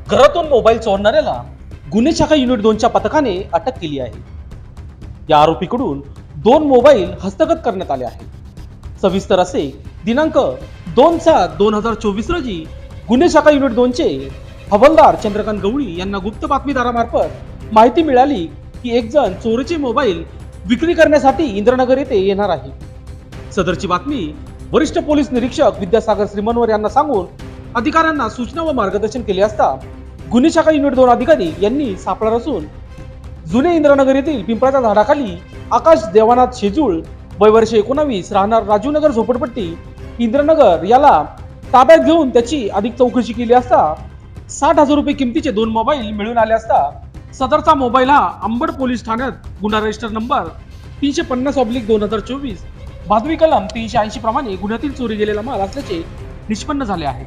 घरातून मोबाईल चोरणाऱ्याला गुन्हे शाखा युनिट 2च्या पथकाने अटक केली आहे. या आरोपीकडून 2 मोबाईल हस्तगत करण्यात आले आहेत. सविस्तर असे दिनांक 2/7/2024 रोजी गुन्हे शाखा युनिट 2चे हवालदार चंद्रकांत गवळी यांना गुप्त बातमीदारामार्फत माहिती मिळाली की एक जण चोरीचे मोबाईल विक्री करण्यासाठी इंद्रनगर येथे येणार आहे. सदरची बातमी वरिष्ठ पोलीस निरीक्षक विद्यासागर श्रीमनवर यांना सांगून अधिकाऱ्यांना सूचना व मार्गदर्शन केले असता गुन्हे शाखा युनिट 2 अधिकारी यांनी सापळा रचून जुने इंद्रनगर येथील पिंपळाच्या झाडाखाली आकाश देवानाथ शेजूळ वय वर्ष 19 राहणार राजूनगर झोपडपट्टी इंद्रनगर याला ताब्यात घेऊन त्याची अधिक चौकशी केली असता 60,000 रुपये किमतीचे 2 मोबाईल मिळून आले असता सदरचा मोबाईल हा अंबड पोलीस ठाण्यात गुन्हा रजिस्टर नंबर 350/2024 भादवी कलम 380 प्रमाणे गुन्ह्यातील चोरी गेलेला माल असल्याचे निष्पन्न झाले आहे.